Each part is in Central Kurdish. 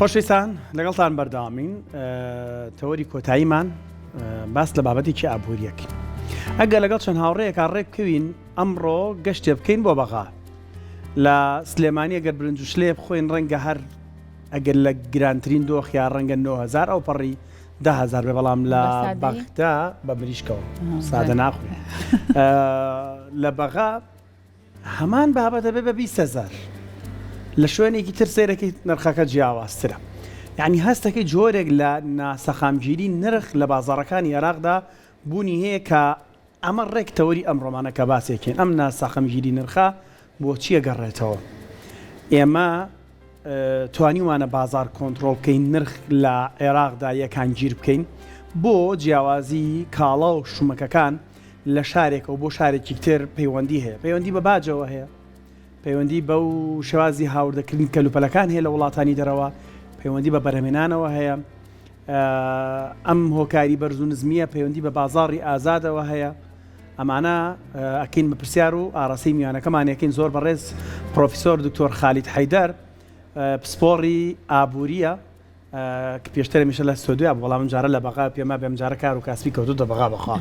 خۆشەویستان لەگەڵتان بەردەوامین تەوەری کۆتاییمان باس لە بابەتێکی ئابوووریەکەین. ئەگەر لەگەڵ چەند هاوڕێیەکە ڕێک بکەوین ئەمڕۆ گەشتێ بکەین بۆ بەغا لە سلێمانی ئەگەر برنج و شلێ بخۆین ڕەنگە هەر ئەگەر لە گرانترین دۆخ یا ڕەنگە 9,000 ئەو پەڕی 10,000 بێ، بەڵام لە بەختە بە مریشکەوە سادە ناخوێ لە بەغا هەمان بابەتە بێ بە 20,000 لە شوێنێکی تر سیرەکەی نرخەکە جیاوازترە. یعنی هەستەکەی جۆرێک لە ناسەخامگیری نرخ لە بازاڕەکانی عێراقدا بوونی هەیە کە ئەمە ڕێک تەوەری ئەم ڕۆمانە کە باسێکین ئەم ناسەخەمگیری نرخە بۆچیە گەڕێتەوە. ئێمە توانیوانە بازار کۆنتترۆل بکەین، نرخ لە عێراقدا یەکان گیر بکەین بۆ جیاوازی کاڵە و شومەکەکان لە شارێکەوە بۆ شارێکی تر پەیوەندی هەیە، پەیوەندی بە باجەوە هەیە، پەیوەندی بەو شێوازی هاوردەکردن کەلوپەلەکان هەیە لە وڵاتانی دەرەوە، پەیوەندی بە بەرهەمێنانەوە هەیە، ئەم هۆکاری بەرز و نزمیە پەیوەندی بە بازاڕی ئازادەوە هەیە. ئەمانە ئەکەین بە پرسیار و ئاڕاستەی میوانەکەمانەکەین زۆر بەڕێز پرۆفیسۆر دکتۆر خالید حەیدەر پسپۆڕی ئابووریە کە پێشتر میشە لە سۆدویا بەڵام جارە لە بەغا پێما بێم جارە کار و کاسبی کەوتوتە بەغا بەخوا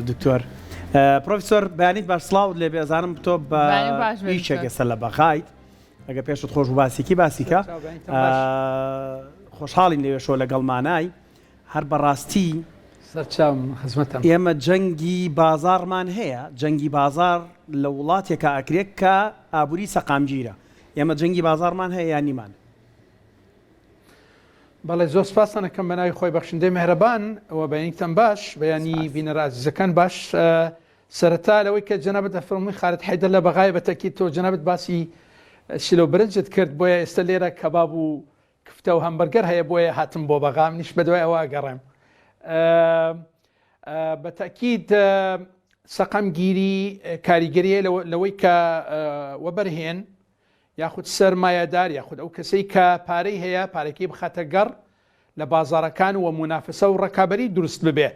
دکتۆر پرۆفیسۆر بەیانیت باش سڵاو لێ بێزانم تۆ بە هیچێکەسە لە بەغایت ئەگە پێشت خۆش و باسیکە خۆشحاڵین لێوێشۆ لەگەڵمانای هەر بەڕاستی ئێمە جەنگی بازارمان هەیە، جەنگی بازار لە وڵاتێکە ئەکرێت کە ئابووری سەقامگیرە. ئێمە جەنگی بازارمان هەیە یانیمان؟ بەڵێ زۆر سپاسانە کەم بە ناوی خۆی بەخشندەی مهرەبان ئەوە بەیانیتان باش، بەیانی بینەرە عزیزەکان باش. سەرەتا لەوەی کە جەنابەت ئەفەرمووی خالید حەیدەر لە بەغای بەتەکید تۆ جەنابەت باسی شیلە و برنجت کرد، بۆیە ئێستا لێرە کەباب و کفتە و هەمبەرگەر هەیە، بۆیە هاتم بۆ بەغا، منیش بەدوای ئەوە ئەگەڕێم. بەتەکید سەقەمگیری کاریگەریە لەوەی کە وەبەرهێن یاخود سەرمایەدار یاخود ئەو کەسەی کە پارەی هەیە پارێکی بخاتە گەڕ لە بازاڕەکان و منافسە و ڕکابەری دروست ببێ.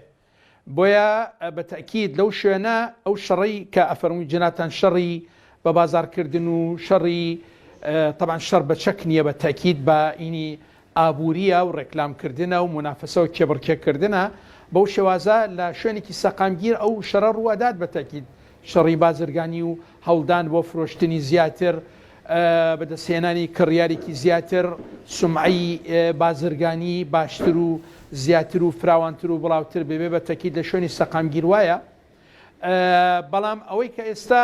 بۆیە بەتەکید لەو شوێنە ئەو شەڕی کە ئەفەرمووی جناتان شەڕی بە بازارکردن و شەڕی طبعا شەڕ بە چەک نییە، بەتەکید بە ئینی ئابووریە و ڕێکلامکردنە و منافسە و کێبڕکێکردنە بەو شێوازە لە شوێنێکی سەقامگیر ئەو شەڕە ڕوادات. بەتەکید شەڕی بازرگانی و هەڵدان بۆ فرۆشتنی زیاتر، بەدەستهێنانی کڕیارێکی زیاتر، سومعی بازرگانی باشتر و زیاتر و فراوانتر و بڵاوتر بێبێ بەتەکید لە شوێنی سەقامگیر وایە. بەڵام ئەوەی کە ئێستا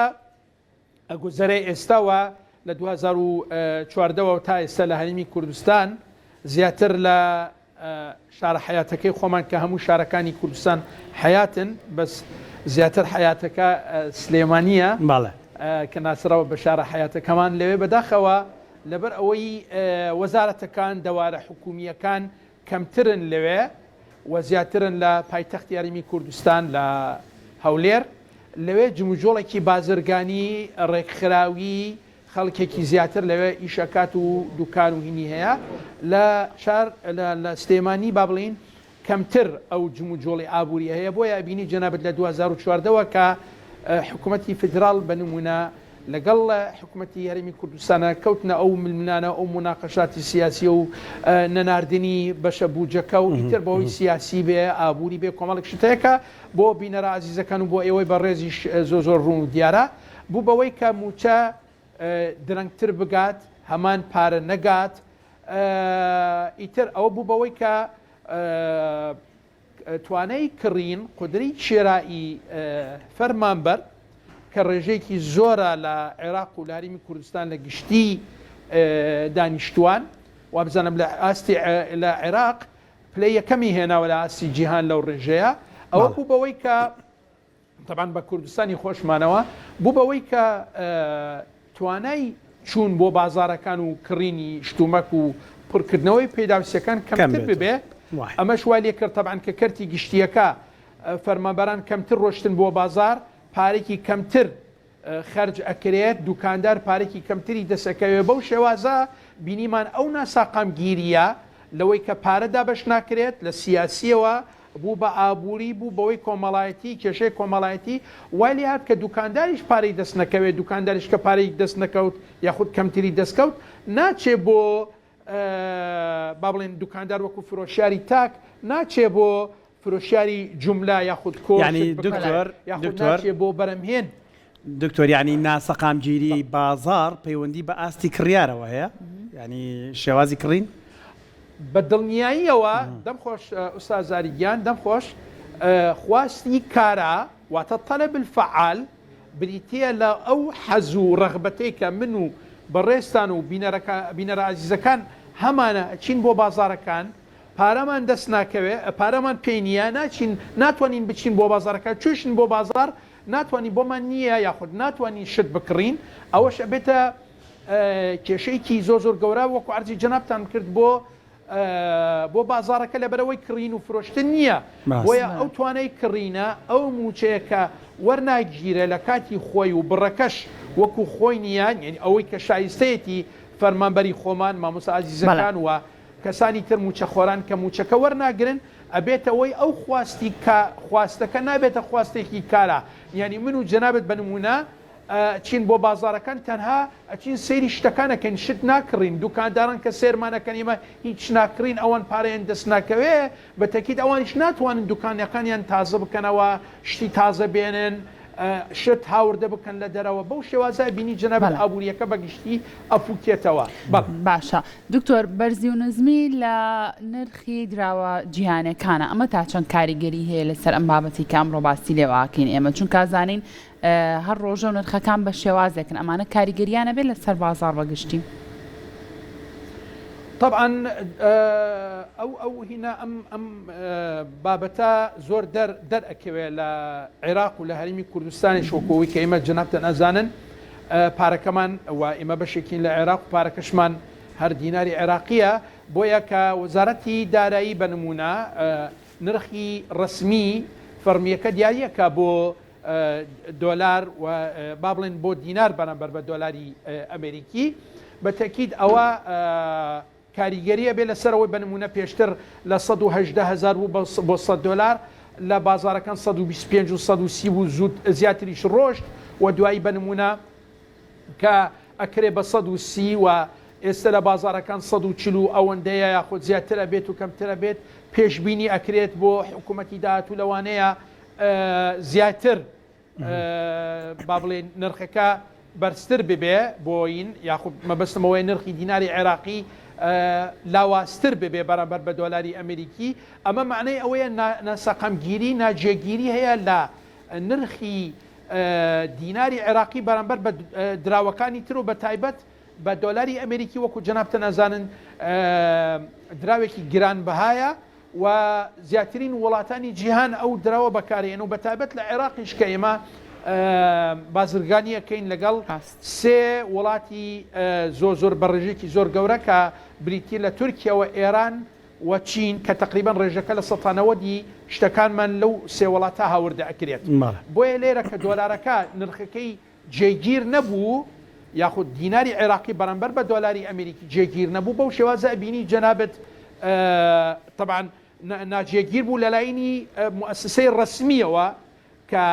گوزەرەی ئێستاوە لە 2014 تا ئێستا لە هەرێمی کوردستان زیاتر لە شارە حیاتەکەی خۆمان کە هەموو شارەکانی کوردستان حیاتن، بەس زیاتر حیاتەکە سلێمانیە کە ناسرەوە بە شارە حیاتەکەمان لەوێ بەداخەوە لەبەر ئەوەی وەزارەتەکان دەوارە حکومیەکان کەمترن لەوێ و زیاترن لە پایتەختی هەرێمی کوردستان لە هەولێر، لەوێ جموجۆڵێکی بازرگانی ڕێکخراوی خەڵکێکی زیاتر لەوێ ئیشەکات و دوکان و هینی هەیە. لە شار لە سلێمانی با بڵین کەمتر ئەو جموجۆڵی ئابووری هەیە. بۆیە بینی جەنابەت لە 2014ەوە کە حکوومەتی فدرال بنمونە لەگەڵ حکوومەتی هەرێمی کوردستانە کەوتنە ئەو ملمنانە ئەو مناقەشاتی سیاسی و نەناردنی بەشە بوجەکە و ئیتر بەوەی سیاسی بێ ئابووری بێ کۆمەڵێک شتەیەکە بۆ بینەرە عزیزەکان و بۆ ئێوەی بەڕێزیش زۆر ڕوون و دیارە بوو بەوەی کە موچە درەنگتر بگات هەمان پارە نەگات. ئیتر ئەوە بوو بەوەی کە توانای کڕین قدری شێرایی فەرمانبەر کە ڕێژەیەکی زۆرە لە عێراق و لە هەرێمی کوردستان لە گشتی دانیشتوان و بزانم لە ئاستی لە عێراق پلەی یەکەمی هێناوە لە ئاستی جیهان لەو ڕێژەیە. ئەوە بوو بەوەی کە طبعاً بە کوردستانی خۆشمانەوە بوو بەوەی کە توانای چوون بۆ بازارەکان و کڕینی شتومەک و پڕکردنەوەی پێداویستەکان کەمتر ببێ. ئەمەش وای لێ کرد طبعاً کە کەرتی گشتیەکە فەرمانبەران کەمتر ڕۆشتن بۆ بازار، پارێکی کەمتر خەرج ئەکرێت، دوکاندار پارێکی کەمتری دەسەکەوێت. بەو شێوازە بینیمان ئەو ناساقامگیریە لەوەی کە پارەدا بەش ناکرێت لە سیاسیەوە بوو بە ئابووری بوو بەوەی کۆمەڵایەتی کێشەی کۆمەڵایەتی وای لێ هات کە دوکانداریش پارەی دەست نەکەوێت، دوکانداریش کە پارەی دەست نەکەوت یاخود کەمتری دەستکەوت ناچێ بۆ با بڵێن دوکاندار وەکو فرۆشیاری تاک ناچێ بۆ فرۆشیاری جملا یاخود کۆ یعنی دکتۆر بۆ بەرەمهێن دکتۆر یعنی ناسەقامگیری بازار پەیوەندی بە ئاستی کڕیارەوە هەیە ینی شێوازی کڕین بە دڵنیاییەوە دەمخۆش ئوستازاریگیان دەمخۆش خواستی کارە واتە تەلەب الفعال بریتە لە ئەو حەز و ڕەغبەتەی کە من و بەڕێستان و بینەرە عەزیزەکان هەمانە چین بۆ بازارەکان پارەمان دەست ناکەوێ پارەمان پێی نییە ناتوانین بچین بۆ بازارەکە چۆشن بۆ بازار ناتوانانی بۆمان نییە یاخود ناتوانین شت بکڕین ئەوەش ئەبێتە کێشەیەکی زۆر گەورە وەکو عەرزی جەنابتان کرد بۆ بازارەکە لەبەرەوەی کڕین و فرۆشتن نییە بۆیە ئەو توانای کڕینە ئەو موچەیەکە وەرناگیرە لە کاتی خۆی و بڕەکەش وەکو خۆی نییە یعنی ئەوەی کە شایستەیەتی فەرمانبەری خۆمان مامۆستا عەزیزەکان وە کەسانی تر موچەخۆران کە موچەکە وەرناگرن ئەبێتەوەی ئەو خواستەکە نابێتە خواستێکی کارە یعنی من و جەنابەت بە نمونە چین بۆ بازارەکان تەنها ئەچین سەیری شتەکانەکەین شت ناکڕین دوکانداران کە سێرمانەکەن ئێمە هیچ ناکڕین ئەوان پارەیان دەست ناکەوێ بە تەکید ئەوانیش ناتوانن دوکانەکانیان تازە بکەنەوە شتی تازە بێنن شت هاوردە بکەن لە دەرەوە بەو شێوازە بینی جەنابەت ئابوووریەکە بەگشتی ئەفوکێتەوە باشە دکتۆر بەرزی و نزمی لە نرخی دراوە جیهانەکانە ئەمە تا چەند کاریگەری هەیە لەسەر ئەم بابەتی کە ئەمڕۆ باسی لێواکەین ئێمە چونکە ئازانین هەر ڕۆژە و نرخەکان بە شێوازێکن ئەمانە کاریگەریانە بێت لەسەر بازار بەگشتی طبعا ئەو هینا ئەم بابەتە زۆر دەرئەکەوێت لە عێراق و لە هەرمی کوردستانی شۆکۆوی کە ئێمە جەنابتان ئەزانن پارەکەمان و ئێمە بەشێکین لە عێراق و پارەکەشمان هەر دیناری عێراقیە بۆیە کە وەزارەتی دارایی بە نمونە نرخی ڕسمی فەرمیەکە دیاریەکە بۆ دۆلار و با بڵێن بۆ دینار بەرامبەر بە دۆلاری ئەمریکی بە تەکید ئەوە کاریگەریە بێ لەسەرەوەی بە نمونە پێشتر لە 118,000 بوو بۆ 100 دلار لە بازارەکان 125 و 130 بوو زود زیاتریش ڕۆشت و دوایی بە نمونە کە ئەکرێ بە 130 و ئێستا لە بازارەکان 140 ئەوەندەیە یاخود زیاترە بێت و کەمترە بێت پێشبینی ئەکرێت بۆ حکوومەتی داهاتوو لەوانەیە زیاتر با بڵێن نرخەکە بەرزتر ببێ بۆین یاخود مەبەستمەوەی نرخی دیناری عێراقی لاواستر ببێ بەرامبەر بە دۆلاری ئەمریکی ئەمە معنەی ئەوەیە ناسەقامگیری ناجێگیری هەیە لە نرخی دیناری عێراقی بەرامبەر بە دراوەکانی تر و بە تایبەت بە دۆلاری ئەمریکی وەکو جەنابتە نەزانن دراوێکی گرانبەهایە و زیاترین وڵاتانی جیهان ئەو دراوە بەکارێن و بە تایبەت لە عێراقیش کە ئێمە بازرگانیەکەین لەگەڵ سێ وڵاتی زۆر بەڕێژێکی زۆر گەورە کە بریتی لە تورکیەوە ئێران و چین کە تقریبان ڕێژەکە لە سەتانەوەدی شتەکانمان لەو سێ وڵاتە هاوردە ئەکرێت بۆیە لێرە کە دۆلارەکە نرخەکەی جێگیر نەبوو یاخود دیناری عێراقی بەرامبەر بە دۆلاری ئەمریکی جێگیر نەبوو بەو شێوازە بینی جەنابەت طبعا ناجێگیر بوو لەلایەنی مؤسسەی ڕسمیەوە کە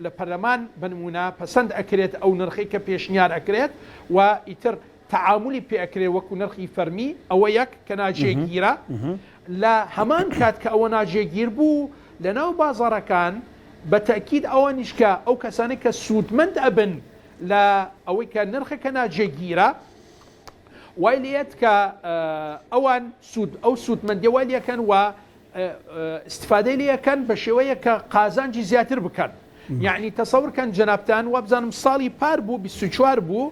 لە پەرلەمان بنمونە پەسەند ئەکرێت ئەو نرخی کە پێشنیار ئەکرێت و ئیتر تعاملی پێ ئەکرێت وەکو نرخی فەرمی ئەوە یەک کە ناجێگیرە لە هەمان کات کە ئەوە ناجێگیر بوو لە ناو بازارەکان بە تەکید ئەوە نیشکە ئەو کەسانی کە سوودمەند ئەبن لە ئەوەی کە نرخەکە ناجێگیرە وای لێت کە ئەوان ئەو سوودمەندی وای لەکەن و استفادەی لەکەن بە شێوەیە کە قازانجی زیاتر بکەن یعنی تەسەورکەن جەنابتان وە بزانم ساڵی پار بوو 24 بوو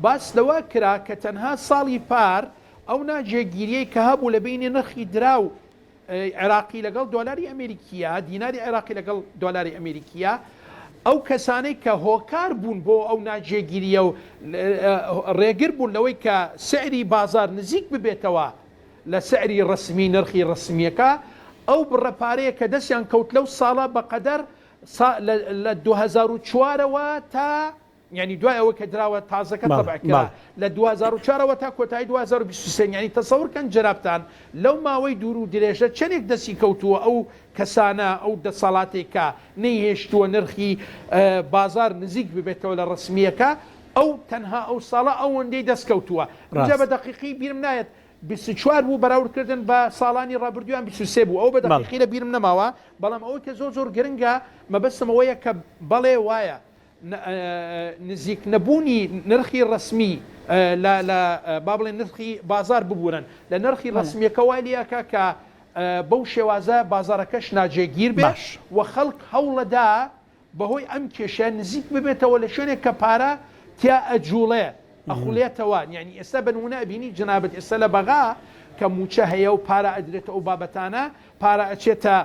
باس لەوە کرا کە تەنها ساڵی پار ئەو ناجێگیریەی کە هەبوو لە بینی نرخی دراو عێراقی لەگەڵ دۆلاری ئەمریکیە دیناری عێراقی لەگەڵ دۆلاری ئەمریکیە ئەو کەسانەی کە هۆکار بوون بۆ ئەو ناجێگیریە و ڕێگر بوون لەوەی کە سعری بازار نزیک ببێتەوە لە سعری ڕسمی نرخی ڕسمیەکە ئەو بڕەپارەیە کە دەستیان کەوت لەو ساڵە بەقەدەر لە 2004ەوە تا یعنی دوای ئەوە کە دراوە تازەکە تەبعکرا لە 2004ەوە تا کۆتایی 2023 یعنی تەسەورکەن جەنابتان لەو ماوەی دوور و درێژە چەندێک دەستی کەوتووە ئەو کەسانە ئەو دەسەڵاتێک کە نەیهێشتووە نرخی بازار نزیک ببێتەوە لە ڕسمیەکە ئەو تەنها ئەو ساڵە ئەوەندەی دەستکەوتووە جا بە دەقیقی بیرم نایەت 24 بوو بەراوردکردن بە ساڵانی ڕابردویان 23 بوو ئەو بە دەقیقی لە بیرم نەماوە بەڵام ئەوەی کە زۆر گرنگە مەبەستمەوەیە کە بەڵێ وایە نزیک نەبوونی نرخی ڕسمی لە با بڵێن نرخی بازار ببورن لە نرخی ڕسمیەکە وای لەکە کە بەو شێوازە بازارەکەش ناجێگیر بێ و خەڵک هەوڵەدا بەهۆی ئەم کێشە نزیک ببێتەوە لە شوێنێک کە پارە تیا ئەجوڵێ ئەخولێتەوە یعنی ئێستا بنمونە ئەبینی جنابەت ئێستا لە بەغا کە موچە هەیە و پارە ئەدرێتە ئەو بابەتانە پارە ئەچێتە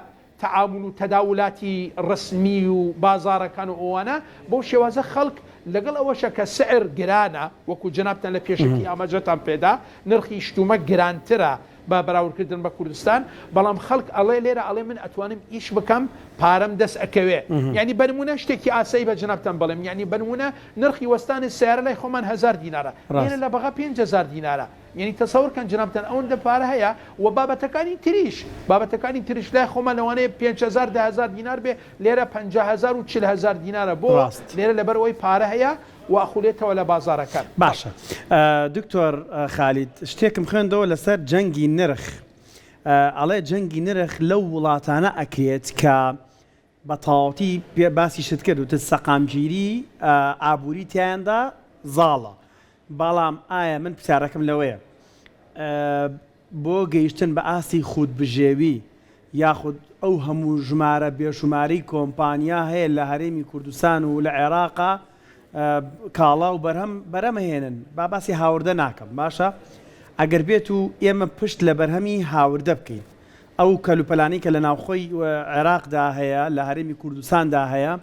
تعامل و تەداولاتی ڕسمی و بازارەکان و ئەوانە بەو شێوازە خەڵک لەگەڵ ئەوەشە کە سعر گرانە وەکو جنابتان لە پێشکی ئاماژەتان پێدا نرخی شتومە گرانترە با بەراوردکردن بە کوردستان بەڵام خەڵک ئەڵێ لێرە ئەڵێ من ئەتوانم ئیش بکەم پارەم دەست ئەکەوێ یعنی بنمونە شتێکی ئاسایی بە جنابتان بڵێم یعنی بنمونە نرخی وەستانی سیارە لای خۆمان 1000 دینارە لێرە لە بەغا 5000 دینارە یعنی تەسەورکەن جنابتان ئەوەندە پارە هەیە و بابەتەکانی تریش لای خۆمان لەوانەیە 5000 10000 دینار بێ لێرە 50000 و 40000 دینارە بۆ لێرە لەبەرەوەی پارە هەیە واخولێتەوە لە بازارەکان باشە دکتۆر خالید شتێکم خوێندەوە لەسەر جەنگی نرخ ئەڵێ جەنگی نرخ لەو وڵاتانە ئەکرێت کە بە تەواوەتی باسی شت کرد وتە سەقامگیری ئابووری تیاندا زاڵە بەڵام ئایا من پرسیارەکەم لەوەیە بۆ گەیشتن بە ئاسی خودبژێوی یاخود ئەو هەموو ژمارە بێشماری کۆمپانیا هەیە لە هەرێمی کوردستان و لە عێراقا کاڵا و بەرەمەهێنن باسی هاوردە ناکەم باشە ئەگەر بێت و ئێمە پشت لە بەرهەمی هاوردە بکەین ئەو کەلوپەلانی کە لە ناوخۆی عێراقدا هەیە لە هەرێمی کوردستاندا هەیە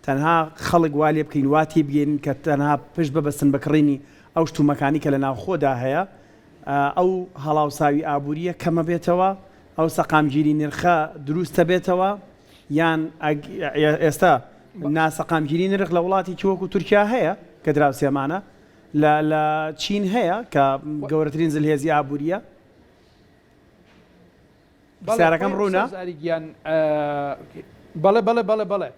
تەنها خەڵک وا لێ بکەین واتی بگەین کە تەنها پشت ببەستن بەکڕینی ئەو شتومەکانی کە لە ناوخۆدا هەیە ئەو هەڵاوساوی ئابووریە کەمە بێتەوە ئەو سەقامگیری نرخە دروستە بێتەوە یان ئێستا ناسەقامگیری نرخ لە وڵاتی وەکو تورکیا هەیە کە دراوسێمانە لە چین هەیە کە گەورەترین زلهێزی ئابووریە سیارەکەم ڕوونە بەڵێ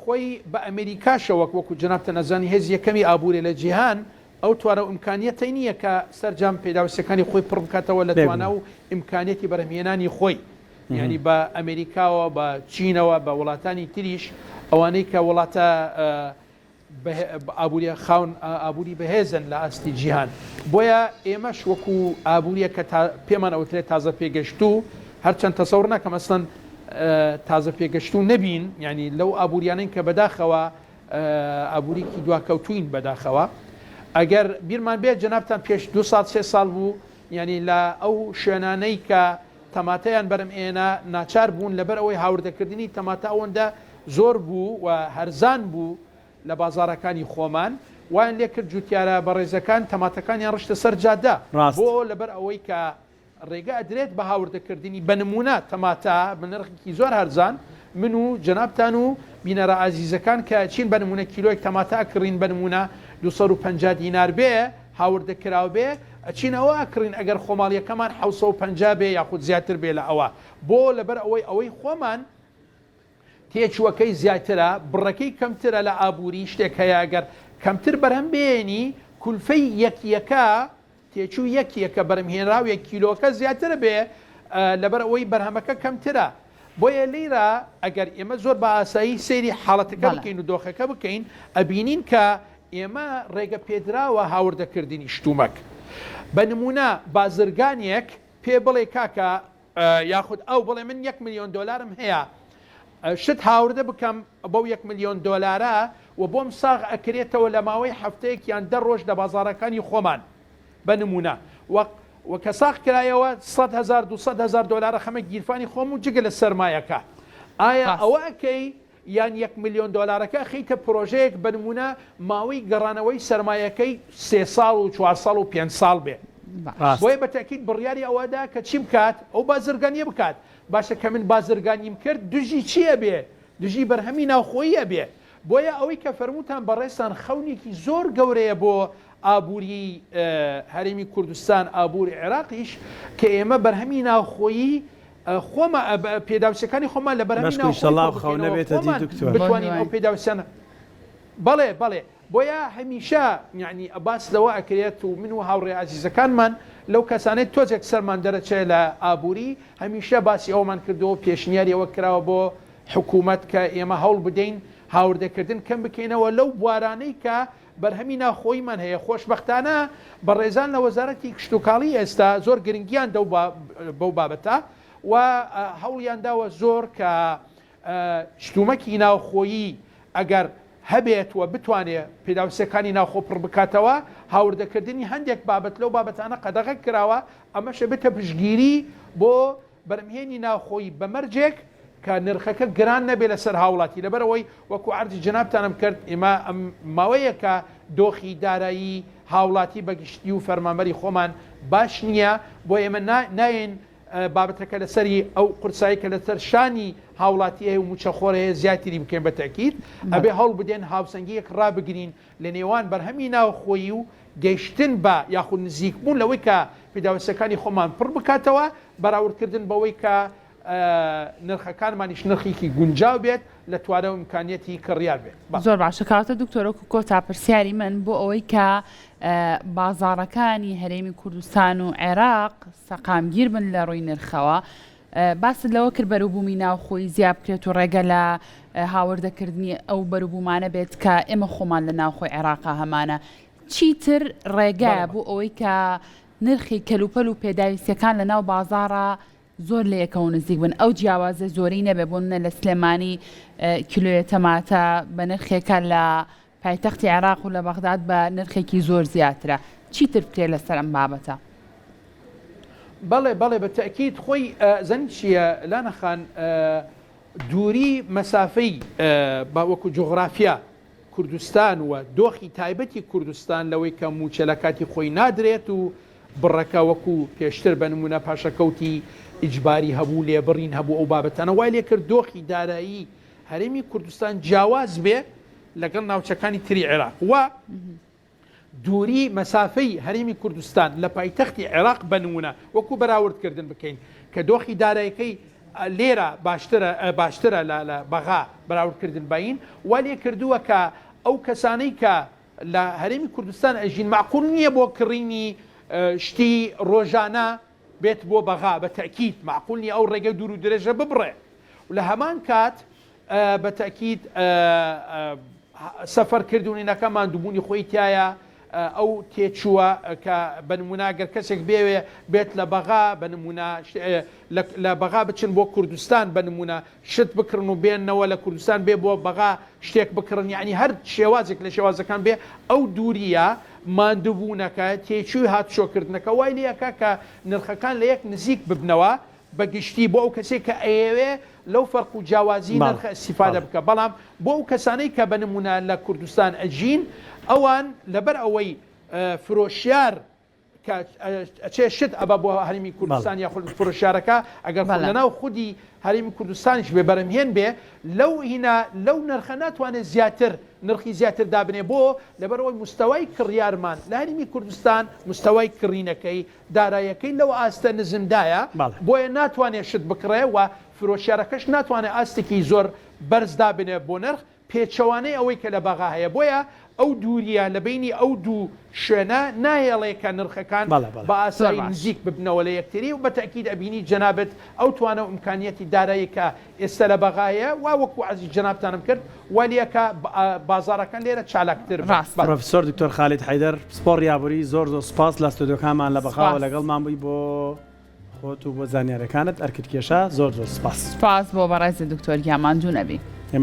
خۆی بە ئەمریکاشەوە وەکو جنابتە نەزانی هێز یەکەمی ئابوورێ لە جیهان ئەو توانە ئیمکانیەتی نییە کە سەرجام پێداویستەکانی خۆی پڕ بکاتەوە لە توانە و ئیمکانیەتی بەرهەمهێنانی خۆی یعنی بە ئەمریکاوە بە چینەوە بە وڵاتانی تریش ئەوانەی کە وڵاتە ئابووری خاون ئابووری بەهێزن لە ئاستی جیهان بۆیە ئێمەش وەکو ئابووریە کە پێمان ئەوترێت تازە پێگەشت و هەرچەند تەسەور ناکەم ئەسڵەن تازە پێگەشت و نەبین ینی لەو ئابووریانین کە بەداخەوە ئابووریکی دواکەوتوین بەداخەوە ئەگەر بیرمان بێت جنابتان پێش 2 ساڵ 3 ساڵ بوو ینی لە ئەو شوێنانەی کە تەماتەیان بەرم ئێنە ناچار بوون لەبەر ئەوەی هاوردەکردنی تەماتە ئەوەندە زۆر بوو و هەرزان بوو لە بازارەکانی خۆمان وایان لێ کرد جوتیارە بەڕێزەکان تەماتەکانیان ڕشتە سەر جادە بۆ لەبەر ئەوەی کە ڕێگە ئەدرێت بە هاوردەکردنی بەنمونە تەماتە بنرخێکی زۆر هەرزان من و جنابتان و بینەرە ئازیزەکان کە چین بەنمونە کیلۆیەک تەماتە ئەکڕین بەنمونە 250 دینار بێ هاوردەکراو بێ ئەچینەوە ئەکڕین ئەگەر خۆماڵیەکەمان 750 بێ یاخود زیاتر بێ لە ئەوە بۆ لەبەر ئەوەی خۆمان تێچووەکەی زیاترە بڕەکەی کەمترە لە ئابووری شتێک هەیە ئەگەر کەمتر بەرهەم بێنی کولفەی یەکیەکە تێچوو یەکیەکە بەرهەمهێنراو 1 کیلۆکە زیاتر بێ لەبەر ئەوەی بەرهەمەکە کەمترە بۆیە لێرە ئەگەر ئێمە زۆر بە ئاسایی سەیری حاڵەتەکە بکەین و دۆخەکە بکەین ئەبینین کە ئێمە ڕێگە پێدراوە هاوردەکردنی شتومەک بە نمونە بازرگانێک پێ بڵێ کاکە یاخود ئەو بڵێ من 1 ملیۆن دۆلارم هەیە شت هاوردە بکەم بەو 1 ملیۆن دۆلارە و بۆم ساغ ئەکرێتەوە لە ماوەی هەفتەیەک یان 10 ڕۆژ لە بازارەکانی خۆمان بە نمونە وەکە ساغ کرایەوە 100,000 200,000 دۆلارە خەمە گیرفانی خۆم و جگە لە سەرمایەکە ئایا ئەوە ئەکەی یان 1 ملیۆن دۆلارەکە خەیتە پرۆژەیەک بە نمونە ماوەی گەڕانەوەی سەرمایەکەی 3 ساڵ و 4 ساڵ و 5 ساڵ بێ بۆیە بەتەکید بڕیاری ئەوەدا کە چی بکات ئەو بازرگانیە بکات باشە کە من بازرگانیم کرد دژی چییە بێ دژی بەرهەمی ناوخۆیە بێ بۆیە ئەوەی کە فەرمووتان بەڕێستان خەونێکی زۆر گەورەیە بۆ ئابووری هەرێمی کوردستان ئابووری عێراقیش کە ئێمە بەرهەمی ناوخۆیی خۆمە پێداویستەکانی خۆمان لە بەرهەمی ناوخۆی بتوانین ئەو پێداویستیانە بەڵێ بۆیە هەمیشە یعنی باس لەوە ئەکرێت و من و هاوڕێ عزیزەکانمان لەو کەسانێت تۆزێک سەرمان دەرەچێت لە ئابووری هەمیشە باسی ئەومان کردەوە پێشنیاری ئەوە کراوە بۆ حکوومەت کە ئێمە هەوڵ بدەین هاوردەکردن کەم بکەینەوە لەو بوارانەی کە بەرهەمی ناخۆیمان هەیە خۆشبەختانە بە ڕێزان لە وەزارەتی کشتتوکاڵی ئێستا زۆر گرنگیان بەو بابەتە و هەوڵیان داوە زۆر کە شتومەکی ناوخۆیی ئەگەر هەبێت و بتوانێت پێداویستەکانی ناوخۆ پڕ بکاتەوە هاوردەکردنی هەندێک بابەت لەو بابەتانە قەدەغە کراوە ئەمەشە بتە پشگیری بۆ بەرهەمهێنی ناوخۆیی بەمەرجێک کە نرخەکە گران نەبێت لەسەر هاوڵاتی لەبەرەوەی وەکو عەرزی جەنابتانم کرد ئێمە ئەم ماوەیە کە دۆخی دارایی هاوڵاتی بەگشتی و فەرمانبەری خۆمان باش نییە بۆ ئێمە ناین بابەتەکە لەسەری ئەو قورسایی کە لەسەر شانی هاوڵاتی هەیە و موچەخۆر هەیە زیاتری بکەین بە تەکید ئەبێ هەوڵ بدێن هاوسەنگیەک ڕابگرین لە نێوان بەرهەمی ناوخۆیی و گەیشتن بە یاخود نزیکبوون لەوەی کە پێداویستەکانی خۆمان پڕ بکاتەوە بەراوردکردن بەوەی کە نرخەکانمانیش نرخێکی گونجاو بێت لە توانە و ئیمکانیەتی کڕیار بێت زۆر باشە کاتە دکتۆرۆکو کۆتا پرسیاری من بۆ ئەوەی کە بازاڕەکانی هەرێمی کوردستان و عێراق سەقامگیر بن لە ڕووی نرخەوە باست لەوە کرد بەروبوومی ناوخۆی زیاد بکرێت و ڕێگە لە هاوردەکردنی ئەو بەروبوومانە بێت کە ئێمە خۆمان لە ناوخۆی عێراقا هەمانە چیتر ڕێگایە بۆ ئەوەی کە نرخی کەلوپەل و پێداویستەکان لە ناو بازاڕە زۆر لە یەکەوە نزیک بن ئەو جیاوازە زۆرەی نەبێ بوون لە سلێمانی کیلۆیە تەماتە بە نرخێکە لە پایتەختی عێراق و لە بەغداد بە نرخێکی زۆر زیاترە چیتر بکرێت لەسەر ئەم بابەتە بەڵێ بە تەکید خۆی زەنگ چییە لانەخان دووری مەسافەی وەکو جوغرافیا کوردستان و دۆخی تایبەتی کوردستان لەوەی کە موچە لە کاتی خۆی نادرێت و بڕەکە وەکو پێشتر بە نمونە پاشەکەوتی ئیجباری هەبوو لێبڕین هەبوو ئەو بابەتانە وای لێ کرد دۆخی دارایی هەرێمی کوردستان جیاواز بێ لەگەڵ ناوچەکانی تری عێراق و دووری مەسافەی هەرێمی کوردستان لە پایتەختی عێراق بە نمونە وەکو بەراوردکردن بکەین کە دۆخی داراییەکەی لێرە باشترە لە بەغا بەراوردکردن باین وا لێ کردووە کە ئەو کەسانەی کە لە هەرێمی کوردستان ئەژین معقول نییە بۆ کڕینی شتی ڕۆژانە بێت بۆ بەغا بە تەکید معقول نیە ئەو ڕێگە دوور و درێژە ببڕێ و لە هەمان کات بە تەکید سەفەرکردنینەکە ماندووبوونی خۆی تایە ئەو تێچووە کە بە نموناگەر کەسێک بێوێ بێت لە بەغا بە نمونە لە بەغا بچن بۆ کوردستان بە نمونە شت بکڕن و بێنەوە لە کوردستان بێ بۆ بەغا شتێک بکڕن یعنی هەر شێوازێک لە شێوازەکان بێ ئەو دووریە ماندووبوونەکە تێچووی هاتشۆکردنەکە وای لەکە کە نرخەکان لە یەک نزیک ببنەوە بەگشتی بۆ ئەو کەسێک کە ئەیەوێ لەو فەرق و جیاوازی نرخە ئیسیفادە بکە بەڵام بۆ ئەو کەسانەی کە بە نمونە لە کوردستان ئەژین ئەوان لەبەر ئەوەی فرۆشیار ئەچێ شت ئەبە بۆ هەرێمی کوردستان یا فرۆشیارەکە ئەگەر لەناو خودی هەرێمی کوردستانیش بێ بەرەمهێن بێ لەو نرخە ناتوانێت زیاتر نرخی زیاتر دابنێ بۆ لەبەرەوەی مستەوای کڕیارمان لە هەرێمی کوردستان مستەوای کڕینەکەی داراییەکەی لەو ئاستە نزمدایە بۆیە ناتوانێت شت بکڕێ و فرۆشیارەکەش ناتوانێت ئاستێکی زۆر بەرز دابنێ بۆ نرخ پێچەوانەی ئەوەی کە لە بەغا هەیە بۆیە ئەو دووریە لە بینی ئەو دوو شوێنە نایەڵێ کە نرخەکان بە ئاسایی نزیک ببنەوە لە یەکتری و بە تەکید ئەبینی جەنابەت ئەو توانە و ئیمکانیەتی دارایی کە ئێستا لە بەغایە وا وەکو عەزیز جەنابتانم کرد والیەکە بازاڕەکان لێرە چالاکتر پرۆفسۆر دکتۆر خالید حەیدەر سپۆڕ یابووری زۆر سوپاس لە ستودیۆکانمان لە بەغاوە لەگەڵمان بووی بۆ خۆت و بۆ زانیاریەکانت ئەرکردکێشە زۆر سپاس بۆ بەڕێزی دکتۆر گیامان دوو نەبی